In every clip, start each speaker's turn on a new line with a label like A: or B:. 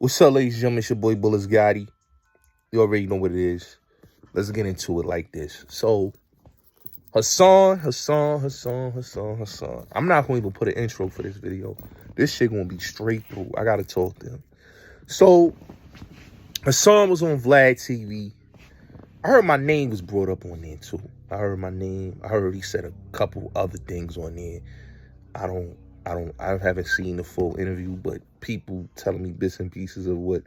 A: What's up, ladies and gentlemen? It's your boy Bulletz Gotti. You already know what it is. Let's get into it like this. So, Hassan. I'm not going to even put an intro for this video. This shit going to be straight through. I got to talk to him. So, Hassan was on VladTV. I heard my name was brought up on there too. I heard my name. I heard he said a couple other things on there. I haven't seen the full interview, but people telling me bits and pieces of what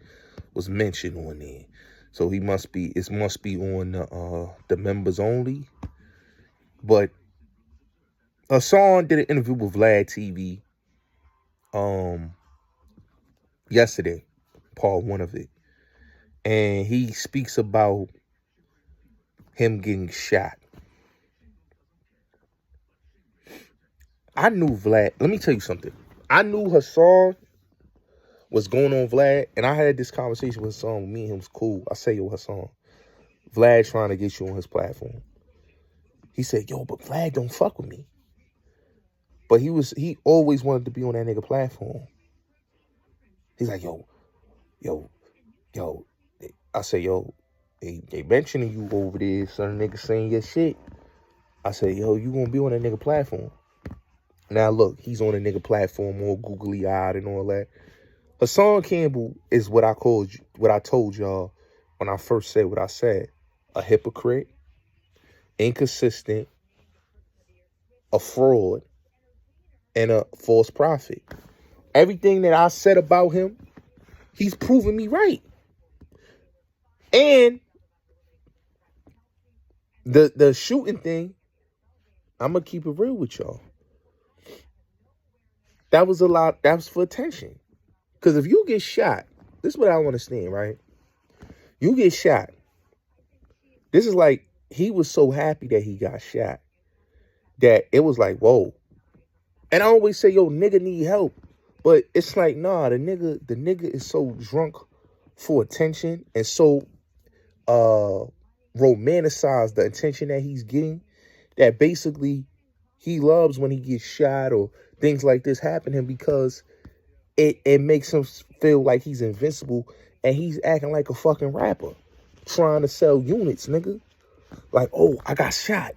A: was mentioned on there. So it must be on the members only. But Hassan did an interview with VladTV yesterday, part one of it. And he speaks about him getting shot. I knew Vlad. Let me tell you something. I knew Hassan was going on Vlad, and I had this conversation with Hassan. Me and him was cool. I say, yo, Hassan, Vlad trying to get you on his platform. He said, yo, but Vlad don't fuck with me. But he always wanted to be on that nigga platform. He's like, yo. I say, yo, they mentioning you over there, some nigga saying your shit. I say, yo, you gonna be on that nigga platform. Now, look, he's on a nigga platform, all googly-eyed and all that. Hassan Campbell is what I told y'all when I first said what I said. A hypocrite, inconsistent, a fraud, and a false prophet. Everything that I said about him, he's proven me right. And the shooting thing, I'm going to keep it real with y'all. That was a lot. That was for attention. Because if you get shot, this is what I don't understand, right? You get shot. This is like, he was so happy that he got shot that it was like, whoa. And I always say, yo, nigga need help. But it's like, nah, the nigga is so drunk for attention and so romanticize the attention that he's getting that basically he loves when he gets shot or things like this happen to him because it makes him feel like he's invincible and he's acting like a fucking rapper trying to sell units, nigga. Like, oh, I got shot.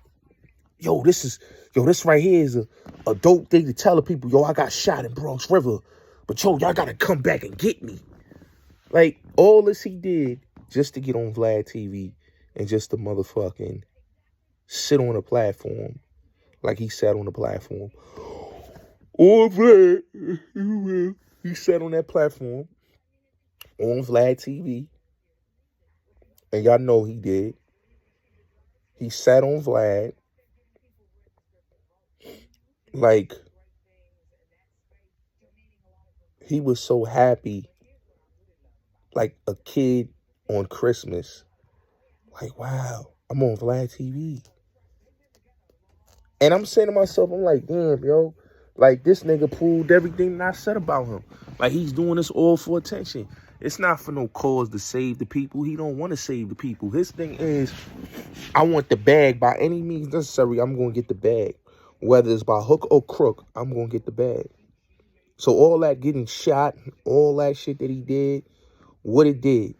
A: This right here is a dope thing to tell the people, yo, I got shot in Bronx River. But yo, y'all gotta come back and get me. Like, all this he did just to get on VladTV and just to motherfucking sit on a platform like he sat on the platform. On Vlad, he sat on that platform on VladTV, and y'all know he did. He sat on Vlad like he was so happy, like a kid on Christmas. Like, wow, I'm on VladTV. And I'm saying to myself, I'm like, damn, yo. Like, this nigga proved everything that I said about him. Like, he's doing this all for attention. It's not for no cause to save the people. He don't want to save the people. His thing is, I want the bag by any means necessary. I'm going to get the bag. Whether it's by hook or crook, I'm going to get the bag. So all that getting shot, all that shit that he did, what it did,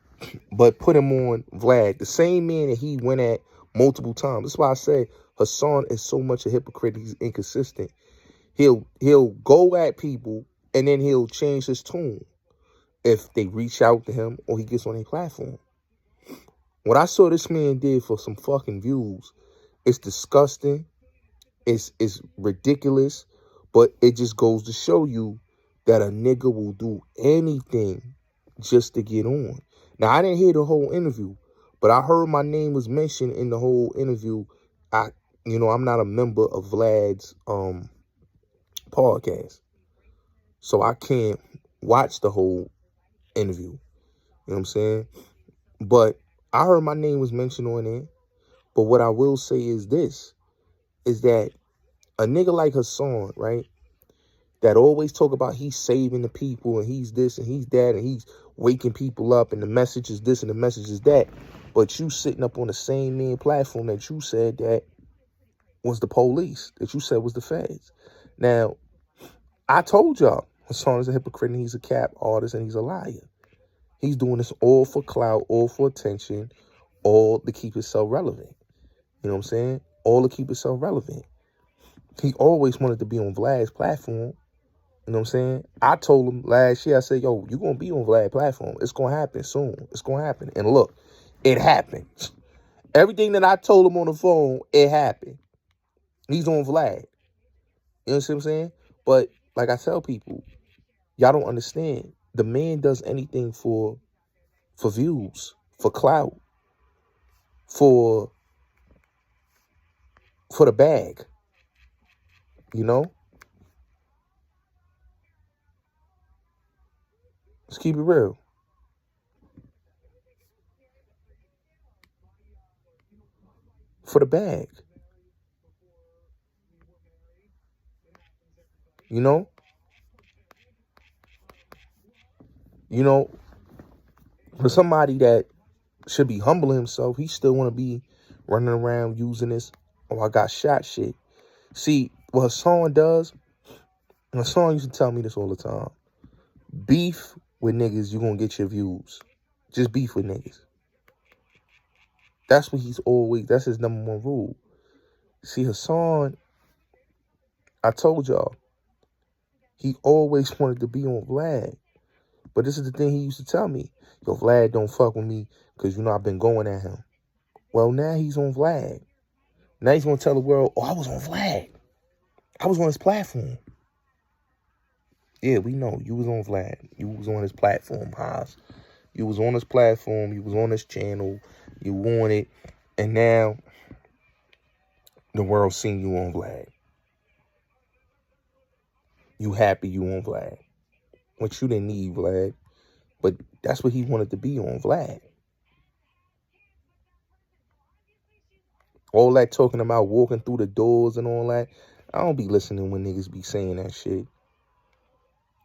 A: but put him on Vlad, the same man that he went at multiple times. That's why I say Hassan is so much a hypocrite. He's inconsistent. He'll go at people and then he'll change his tune if they reach out to him or he gets on a platform. What I saw this man did for some fucking views, it's disgusting. It's ridiculous, but it just goes to show you that a nigga will do anything just to get on. Now, I didn't hear the whole interview, but I heard my name was mentioned in the whole interview. I'm not a member of Vlad's podcast, so I can't watch the whole interview. You know what I'm saying? But I heard my name was mentioned on it. But what I will say is this, is that a nigga like Hassan, right, that always talk about he's saving the people and he's this and he's that and he's waking people up and the message is this and the message is that, but you sitting up on the same main platform that you said that was the police, that you said was the feds. Now, I told y'all Hassan is a hypocrite and he's a cap artist and he's a liar. He's doing this all for clout, all for attention, all to keep himself relevant. You know what I'm saying? All to keep himself relevant. He always wanted to be on Vlad's platform. You know what I'm saying? I told him last year, I said, yo, you're going to be on Vlad's platform. It's going to happen soon. It's going to happen. And look, it happened. Everything that I told him on the phone, it happened. He's on Vlad. You know what I'm saying? But like I tell people, y'all don't understand. The man does anything for views, for clout, for the bag. You know? Let's keep it real. For the bag. You know? For somebody that should be humbling himself, he still want to be running around using this, oh, I got shot shit. See, what Hassan does, Hassan used to tell me this all the time. Beef with niggas, you're going to get your views. Just beef with niggas. That's what that's his number one rule. See, Hassan, I told y'all, he always wanted to be on Vlad. But this is the thing he used to tell me. Yo, Vlad don't fuck with me because, I've been going at him. Well, now he's on Vlad. Now he's going to tell the world, oh, I was on Vlad. I was on his platform. Yeah, we know. You was on Vlad. You was on his platform, Haas. You was on his platform. You was on his channel. You won it. And now the world seen you on Vlad. You happy you on Vlad. Which you didn't need Vlad. But that's what he wanted to be on, Vlad. All that talking about walking through the doors and all that. I don't be listening when niggas be saying that shit.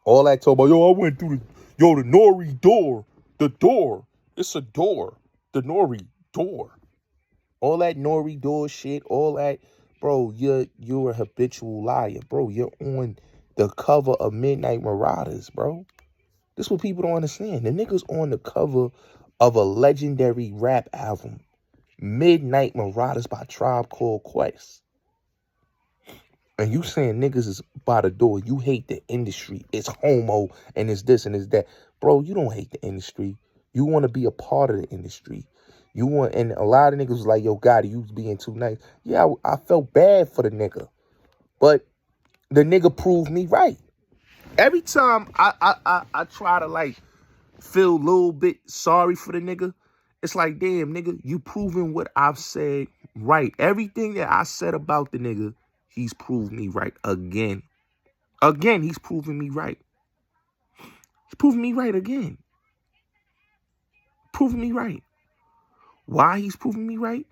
A: All that talk about, yo, I went through the Nori door. The door. It's a door. The Nori door. All that Nori door shit, all that, bro, you're a habitual liar, bro. You're on the cover of Midnight Marauders, bro. This is what people don't understand. The nigga's on the cover of a legendary rap album, Midnight Marauders by Tribe Called Quest. And you saying niggas is by the door. You hate the industry. It's homo and it's this and it's that. Bro, you don't hate the industry. You want to be a part of the industry. And a lot of niggas was like, yo, Gotti, you being too nice. Yeah, I felt bad for the nigga. But the nigga proved me right. Every time I try to like feel a little bit sorry for the nigga, it's like, damn, nigga, you proving what I've said right. Everything that I said about the nigga, he's proved me right again. Again, he's proving me right. He's proving me right again. Proving me right. Why he's proving me right?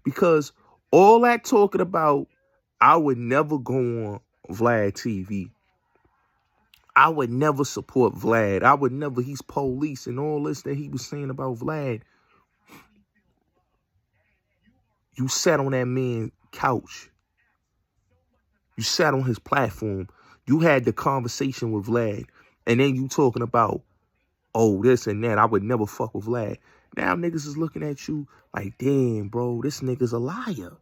A: Because all that talking about, I would never go on VladTV. I would never support Vlad. I would never, he's police and all this that he was saying about Vlad. You sat on that man's couch. You sat on his platform. You had the conversation with Vlad. And then you talking about, oh, this and that. I would never fuck with Vlad. Now niggas is looking at you like, damn, bro, this nigga's a liar.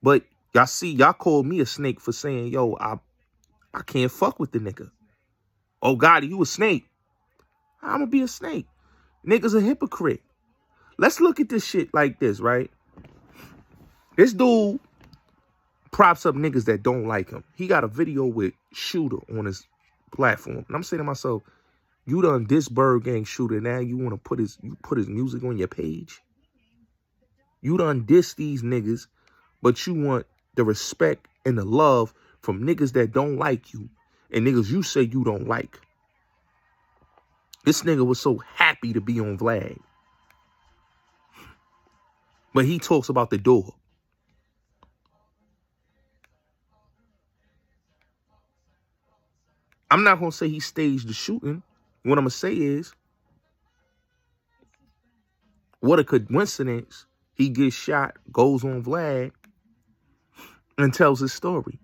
A: But y'all see, y'all called me a snake for saying, yo, I can't fuck with the nigga. Oh, Gotti, you a snake. I'm going to be a snake. Nigga's a hypocrite. Let's look at this shit like this, right? This dude props up niggas that don't like him. He got a video with Shooter on his platform. And I'm saying to myself, you done diss Bird Gang Shooter. Now you want to put his music on your page? You done diss these niggas, but you want the respect and the love from niggas that don't like you and niggas you say you don't like. This nigga was so happy to be on Vlad. But he talks about the door. I'm not going to say he staged the shooting. What I'm going to say is, what a coincidence. He gets shot, goes on Vlad, and tells his story.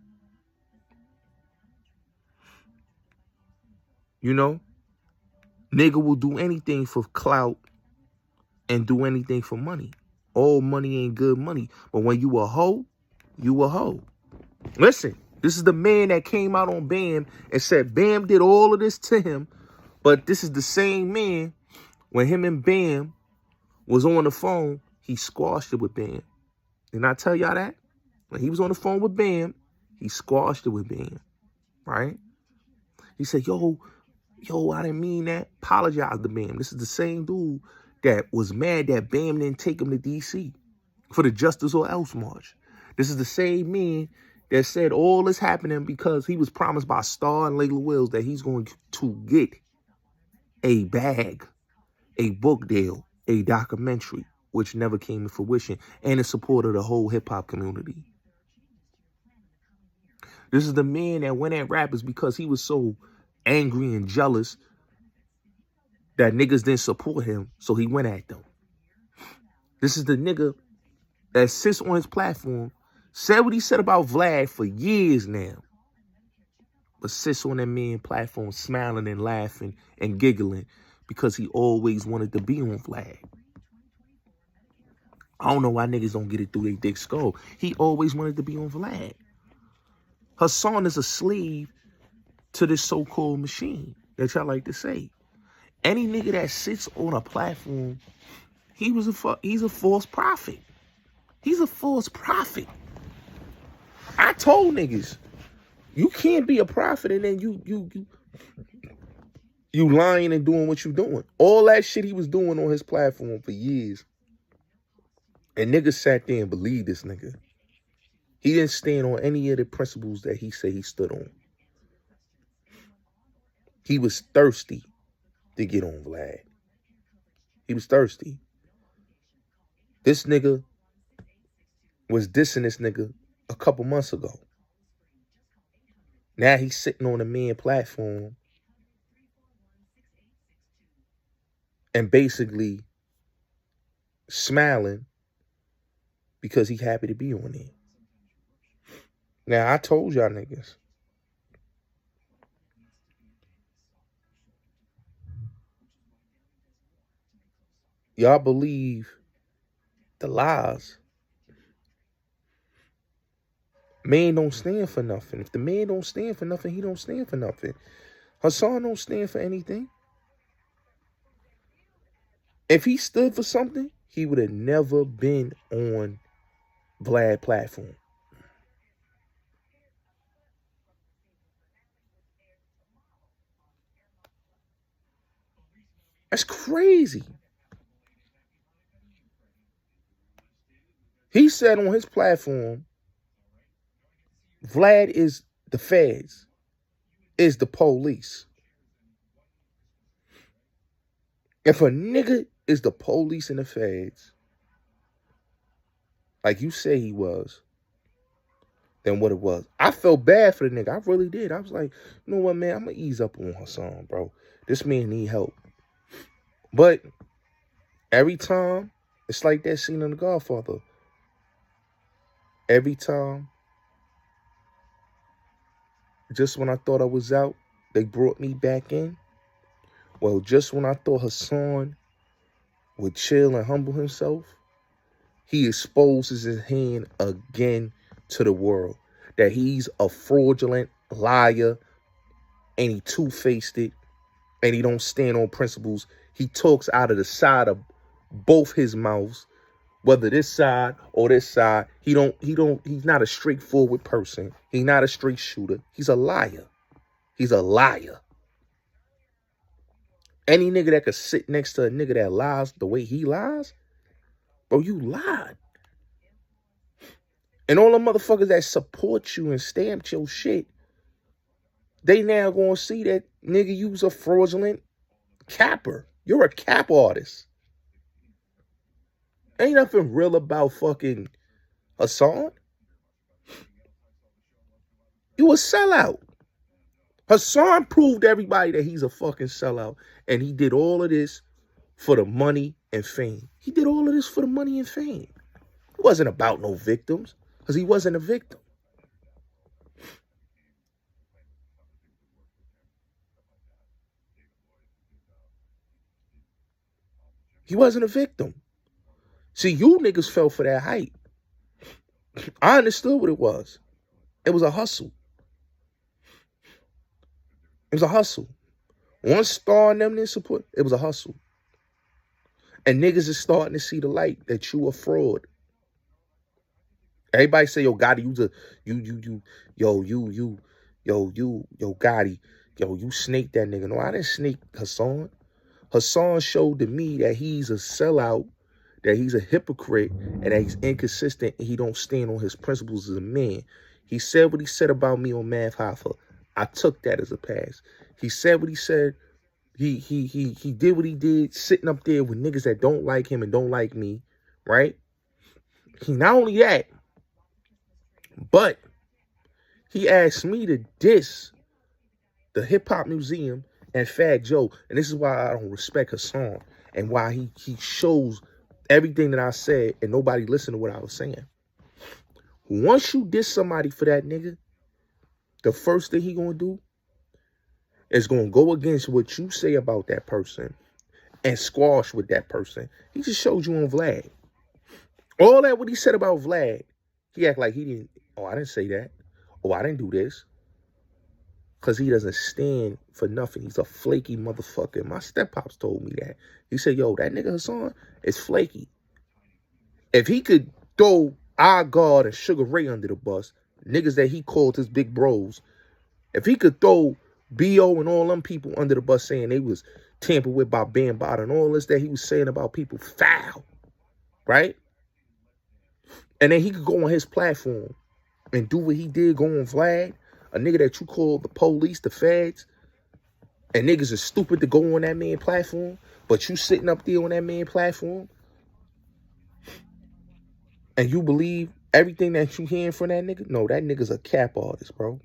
A: You know? Nigga will do anything for clout and do anything for money. All money ain't good money. But when you a hoe, you a hoe. Listen, this is the man that came out on Bam and said Bam did all of this to him. But this is the same man, when him and Bam was on the phone, he squashed it with Bam. Didn't I tell y'all that? When he was on the phone with Bam, he squashed it with Bam, right? He said, yo, I didn't mean that. Apologize to Bam. This is the same dude that was mad that Bam didn't take him to D.C. for the Justice or Else March. This is the same man that said all this happening because he was promised by Star and Layla Wills that he's going to get a bag, a book deal, a documentary, which never came to fruition, and in support of the whole hip-hop community. This is the man that went at rappers because he was so angry and jealous that niggas didn't support him, so he went at them. This is the nigga that sits on his platform, said what he said about Vlad for years now, but sits on that man's platform smiling and laughing and giggling because he always wanted to be on Vlad. I don't know why niggas don't get it through their dick skull. He always wanted to be on Vlad. Hassan is a slave to this so-called machine that y'all like to say. Any nigga that sits on a platform, he's a false prophet. He's a false prophet. I told niggas, you can't be a prophet and then you lying and doing what you doing. All that shit he was doing on his platform for years. And niggas sat there and believed this nigga. He didn't stand on any of the principles that he said he stood on. He was thirsty to get on Vlad. He was thirsty. This nigga was dissing this nigga a couple months ago. Now he's sitting on a man platform and basically smiling because he happy to be on there. Now, I told y'all niggas, y'all believe the lies. Man don't stand for nothing. If the man don't stand for nothing, he don't stand for nothing. Hassan don't stand for anything. If he stood for something, he would have never been on Vlad platform. That's crazy. He said on his platform, Vlad is the feds, is the police. If a nigga is the police and the feds, like you say he was, then what it was. I felt bad for the nigga. I really did. I was like, you know what, man? I'm going to ease up on Hassan, bro. This man need help. But every time, it's like that scene in The Godfather. Every time, just when I thought I was out, they brought me back in. Well, just when I thought Hassan would chill and humble himself, he exposes his hand again to the world. That he's a fraudulent liar and he two-faced it and he don't stand on principles. He talks out of the side of both his mouths, whether this side or this side. He's not a straightforward person. He's not a straight shooter. He's a liar. He's a liar. Any nigga that could sit next to a nigga that lies the way he lies, bro, you lied. And all the motherfuckers that support you and stamped your shit, they now gonna see that nigga you's a fraudulent capper. You're a cap artist. Ain't nothing real about fucking Hassan. You a sellout. Hassan proved everybody that he's a fucking sellout. And he did all of this for the money and fame. He did all of this for the money and fame. It wasn't about no victims, because he wasn't a victim. He wasn't a victim. See, you niggas fell for that hype. I understood what it was. It was a hustle. It was a hustle. Once Star and them didn't support, it was a hustle. And niggas is starting to see the light that you a fraud. Everybody say, yo, Gotti, Gotti, you snaked that nigga. No, I didn't snake Hassan. Hassan showed to me that he's a sellout, that he's a hypocrite, and that he's inconsistent, and he don't stand on his principles as a man. He said what he said about me on Math Hoffa. I took that as a pass. He said what he said. He did what he did, sitting up there with niggas that don't like him and don't like me, right? He not only that, but he asked me to diss the Hip Hop Museum and Fat Joe. And this is why I don't respect Hassan and why he shows everything that I said and nobody listened to what I was saying. Once you diss somebody for that nigga, the first thing he gonna do is gonna go against what you say about that person and squash with that person. He just showed you on Vlad. All that what he said about Vlad, he act like he didn't, oh, I didn't say that. Oh, I didn't do this. Because he doesn't stand for nothing. He's a flaky motherfucker. My step-pops told me that. He said, yo, that nigga Hassan is flaky. If he could throw our God and Sugar Ray under the bus, niggas that he called his big bros, if he could throw B.O. and all them people under the bus saying they was tampered with by Bambaataa and all this that he was saying about people, foul, right? And then he could go on his platform and do what he did, go on Vlad, a nigga that you call the police, the feds, and niggas is stupid to go on that man platform, but you sitting up there on that man platform, and you believe everything that you hearing from that nigga? No, that nigga's a cap artist, bro.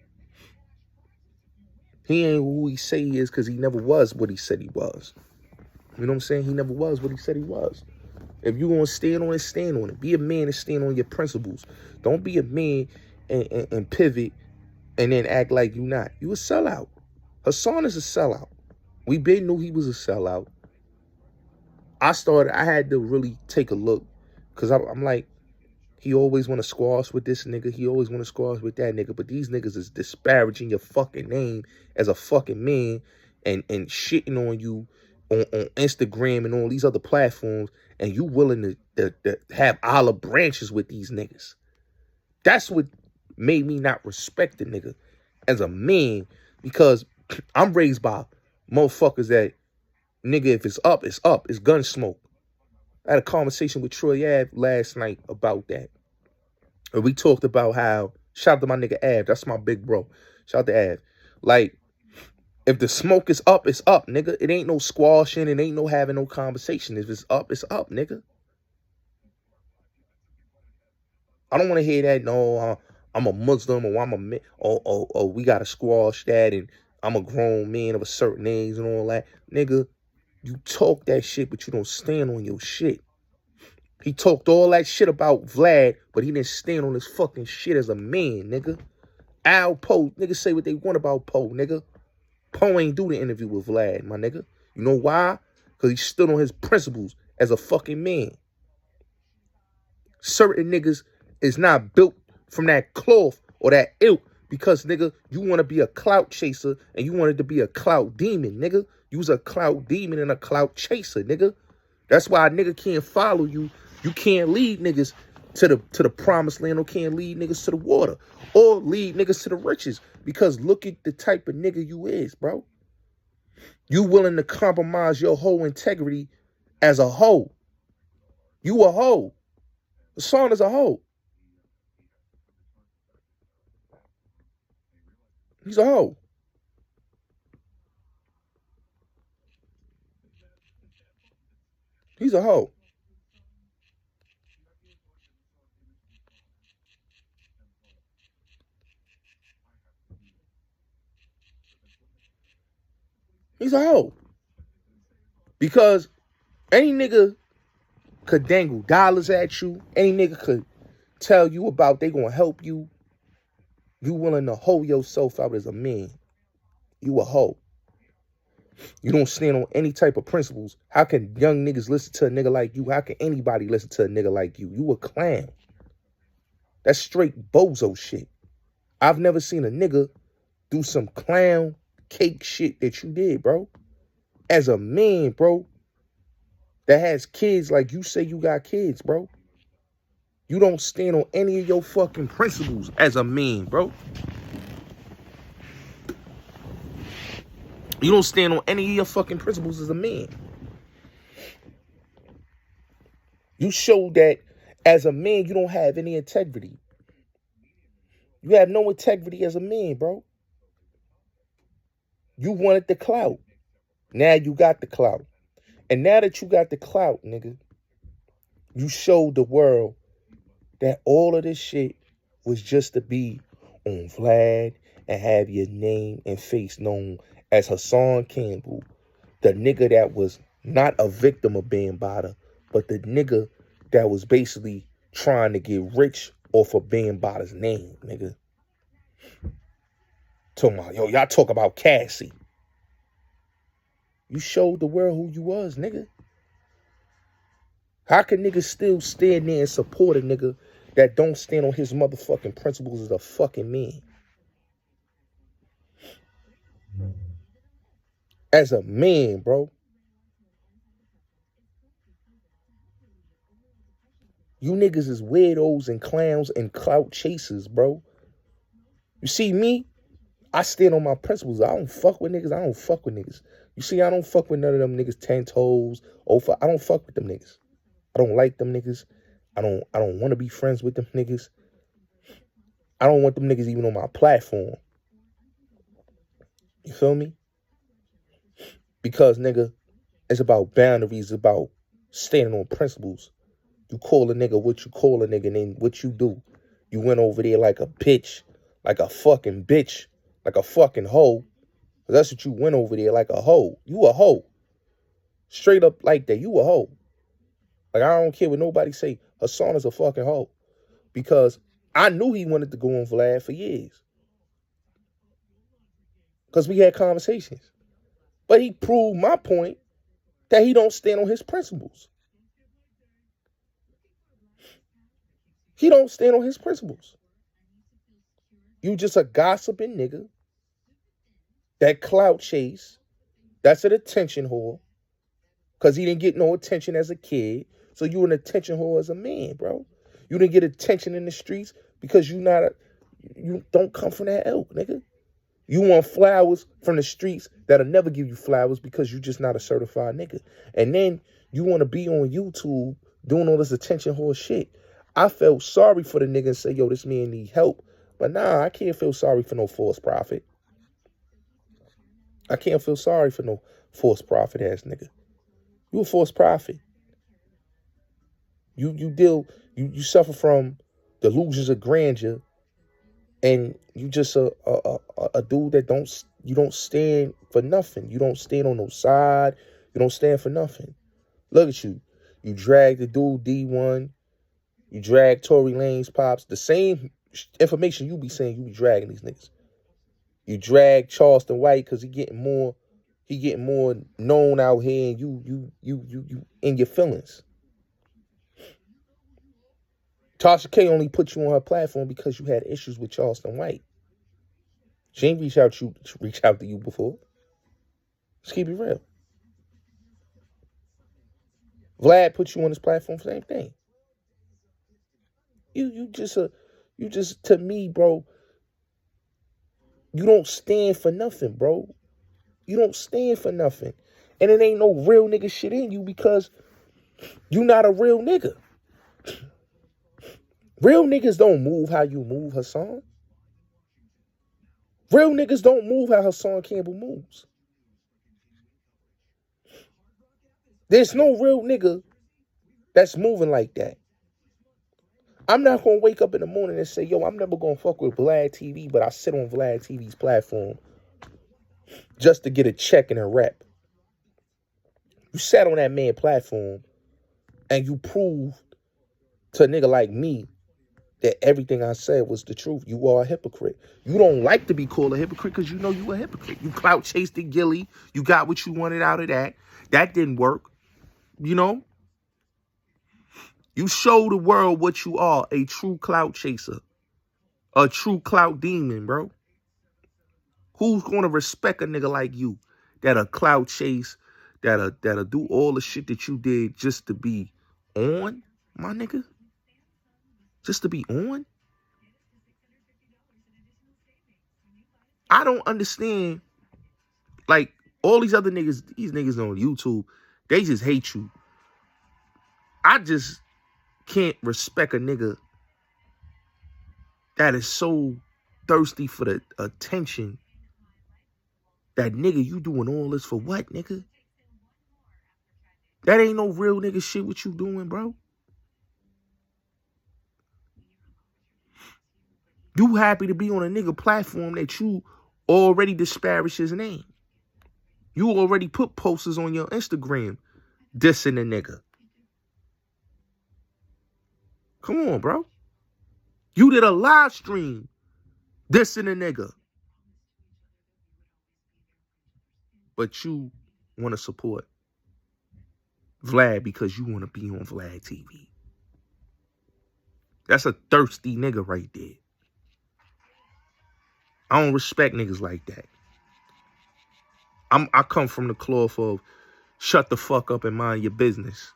A: He ain't who he say he is because he never was what he said he was. You know what I'm saying? He never was what he said he was. If you gonna stand on it, stand on it. Be a man and stand on your principles. Don't be a man and pivot and then act like you not. You a sellout. Hassan is a sellout. We been knew he was a sellout. I had to really take a look because I'm like, he always want to squash with this nigga. He always want to squash with that nigga. But these niggas is disparaging your fucking name as a fucking man and shitting on you on Instagram and all these other platforms. And you willing to have olive branches with these niggas. That's what made me not respect the nigga as a man, because I'm raised by motherfuckers that, nigga, if it's up, it's up. It's gun smoke. I had a conversation with Troy Ave last night about that. And we talked about how, shout out to my nigga Ave, that's my big bro. Shout out to Ave. Like, if the smoke is up, it's up, nigga. It ain't no squashing, it ain't no having no conversation. If it's up, nigga. I don't want to hear that, no, I'm a Muslim, or I'm a man, or we got to squash that, and I'm a grown man of a certain age and all that. Nigga, you talk that shit, but you don't stand on your shit. He talked all that shit about Vlad, but he didn't stand on his fucking shit as a man, nigga. Al Poe, niggas say what they want about Poe, nigga. Poe ain't do the interview with Vlad, my nigga. You know why? Because he stood on his principles as a fucking man. Certain niggas is not built from that cloth or that ilk because, nigga, you want to be a clout chaser and you wanted to be a clout demon, nigga. You was a clout demon and a clout chaser, nigga. That's why a nigga can't follow you. You can't lead niggas to the promised land, or can't lead niggas to the water, or lead niggas to the riches, because look at the type of nigga you is, bro. You willing to compromise your whole integrity as a hoe. You a hoe. Hassan is a hoe. He's a hoe. He's a hoe. He's a hoe. Because any nigga could dangle dollars at you. Any nigga could tell you about they gonna help you. You willing to hoe yourself out as a man. You a hoe. You don't stand on any type of principles. How can young niggas listen to a nigga like you? How can anybody listen to a nigga like you? You a clown. That's straight bozo shit. I've never seen a nigga do some clown cake shit that you did, bro. As a man, bro, that has kids like you say you got kids, bro. You don't stand on any of your fucking principles as a man, bro. You don't stand on any of your fucking principles as a man. You show that as a man, you don't have any integrity. You have no integrity as a man, bro. You wanted the clout. Now you got the clout. And now that you got the clout, nigga, you showed the world that all of this shit was just to be on Vlad and have your name and face known as Hassan Campbell, the nigga that was not a victim of bambada, but the nigga that was basically trying to get rich off of bambada's name, nigga. Talking about, yo, y'all talk about Cassie. You showed the world who you was, nigga. How can niggas still stand there and support a nigga that don't stand on his motherfucking principles as a fucking man? As a man, bro. You niggas is weirdos and clowns and clout chasers, bro. You see me? I stand on my principles. I don't fuck with niggas. I don't fuck with niggas. You see, I don't fuck with none of them niggas 10 toes. I don't fuck with them niggas. I don't like them niggas. I don't want to be friends with them niggas. I don't want them niggas even on my platform. You feel me? Because, nigga, it's about boundaries, it's about standing on principles. You call a nigga what you call a nigga, and then what you do. You went over there like a bitch, like a fucking bitch, like a fucking hoe. That's what you went over there, like a hoe. You a hoe. Straight up like that, you a hoe. Like, I don't care what nobody say. Hassan is a fucking hoe. Because I knew he wanted to go on Vlad for years. Because we had conversations. But he proved my point that he don't stand on his principles. He don't stand on his principles. You just a gossiping nigga that clout chase. That's an attention whore. Because he didn't get no attention as a kid. So you an attention whore as a man, bro. You didn't get attention in the streets because you don't come from that ilk, nigga. You want flowers from the streets that'll never give you flowers because you just not a certified nigga. And then you want to be on YouTube doing all this attention whore shit. I felt sorry for the nigga and say, yo, this man need help. But nah, I can't feel sorry for no false prophet. I can't feel sorry for no false prophet ass nigga. You a false prophet. You suffer from delusions of grandeur, and you just a dude that don't stand for nothing. You don't stand on no side. You don't stand for nothing. Look at you. You drag the dude D1. You drag Tory Lanez pops. The same information you be saying, you be dragging these niggas. You drag Charleston White because he getting more known out here, and you in your feelings. Tasha K only put you on her platform because you had issues with Charleston White. She ain't reached out to you before. Let's keep it real. Vlad put you on his platform, same thing. You just to me, bro, you don't stand for nothing, bro. You don't stand for nothing. And it ain't no real nigga shit in you because you not a real nigga. Real niggas don't move how you move, Hassan. Real niggas don't move how Hassan Campbell moves. There's no real nigga that's moving like that. I'm not going to wake up in the morning and say, yo, I'm never going to fuck with VladTV, but I sit on VladTV's platform just to get a check and a rep. You sat on that man platform and you proved to a nigga like me that everything I said was the truth. You are a hypocrite. You don't like to be called a hypocrite because you know you a hypocrite. You clout chased the gillie. You got what you wanted out of that. That didn't work. You know? You show the world what you are, a true clout chaser. A true clout demon, bro. Who's going to respect a nigga like you that'll clout chase, that'll do all the shit that you did just to be on, my nigga? Just to be on? I don't understand. Like, all these other niggas, these niggas on YouTube, they just hate you. I just can't respect a nigga that is so thirsty for the attention. That nigga, you doing all this for what, nigga? That ain't no real nigga shit what you doing, bro. You happy to be on a nigga platform that you already disparaged his name. You already put posters on your Instagram dissing the nigga. Come on, bro. You did a live stream dissing the nigga. But you want to support Vlad because you want to be on VladTV. That's a thirsty nigga right there. I don't respect niggas like that. I come from the cloth of shut the fuck up and mind your business.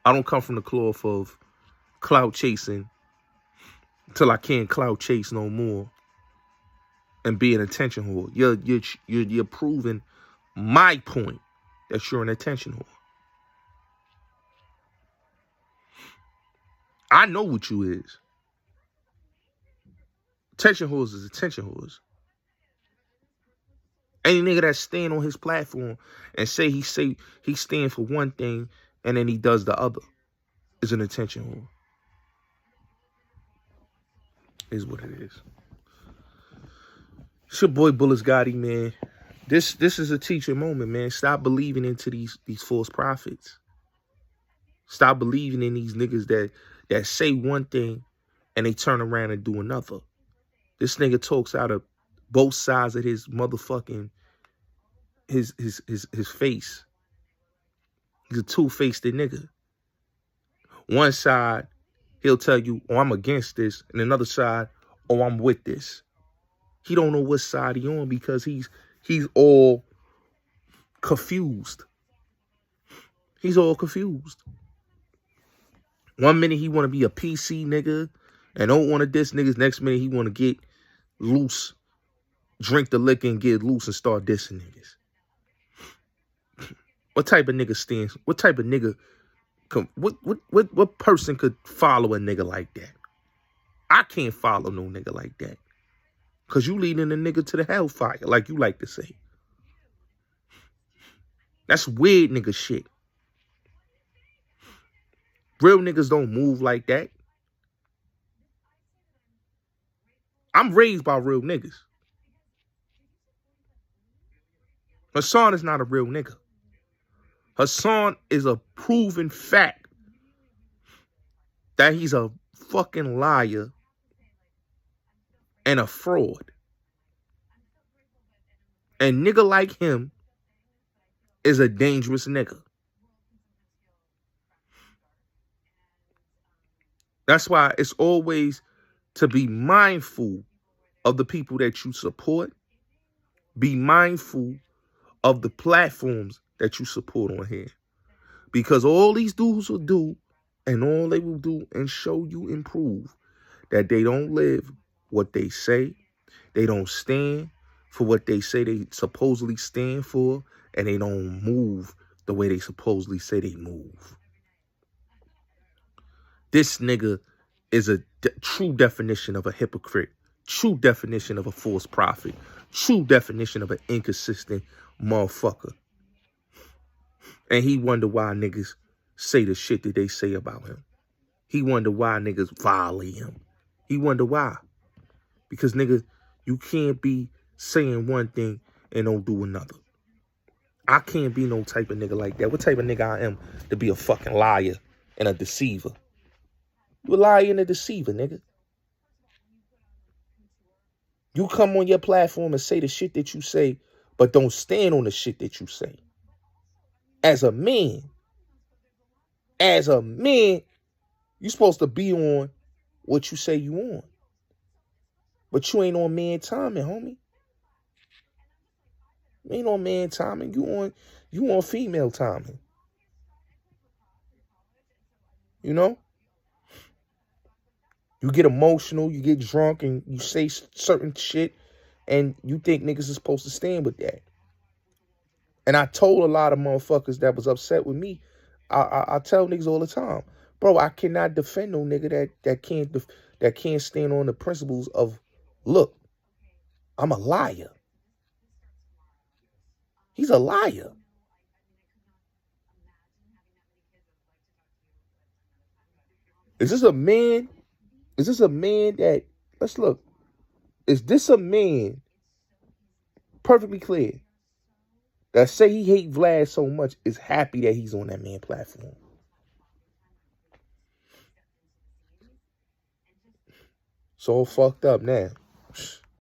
A: I don't come from the cloth of clout chasing till I can't clout chase no more and be an attention whore. You're proving my point that you're an attention whore. I know what you is. Attention whores is attention whores. Any nigga that stand on his platform and say he stand for one thing and then he does the other is an attention whore. Is what it is. It's your boy Bulletz Gotti, man. This is a teaching moment, man. Stop believing into these false prophets. Stop believing in these niggas that say one thing and they turn around and do another. This nigga talks out of both sides of his motherfucking his face. He's a two-faced nigga. One side, he'll tell you, oh, I'm against this. And another side, oh, I'm with this. He don't know what side he on because he's all confused. He's all confused. 1 minute he want to be a PC nigga and don't want to diss niggas. Next minute he want to get loose, drink the liquor and get loose and start dissing niggas. What type of nigga stands? What type of nigga? What person could follow a nigga like that? I can't follow no nigga like that. Cause you leading a nigga to the hellfire, like you like to say. That's weird nigga shit. Real niggas don't move like that. I'm raised by real niggas. Hassan is not a real nigga. Hassan is a proven fact that he's a fucking liar and a fraud. And nigga like him is a dangerous nigga. That's why it's always to be mindful of the people that you support. Be mindful of the platforms that you support on here. Because all these dudes will do, and all they will do and show you and prove that they don't live what they say. They don't stand for what they say they supposedly stand for, and they don't move the way they supposedly say they move. This nigga is a true definition of a hypocrite, true definition of a false prophet, true definition of an inconsistent motherfucker. And he wonder why niggas say the shit that they say about him. He wonder why niggas violate him. He wonder why. Because nigga, you can't be saying one thing and don't do another. I can't be no type of nigga like that. What type of nigga I am to be a fucking liar and a deceiver? You a liar and a deceiver, nigga. You come on your platform and say the shit that you say, but don't stand on the shit that you say. As a man, you supposed to be on what you say you on. But you ain't on man timing, homie. You ain't on man timing. You on female timing. You know? You get emotional, you get drunk, and you say certain shit, and you think niggas is supposed to stand with that. And I told a lot of motherfuckers that was upset with me, I tell niggas all the time, bro, I cannot defend no nigga that can't stand on the principles of, look, I'm a liar. He's a liar. Is this a man that, let's look, is this a man, perfectly clear, that say he hate Vlad so much is happy that he's on that man platform? It's all fucked up now.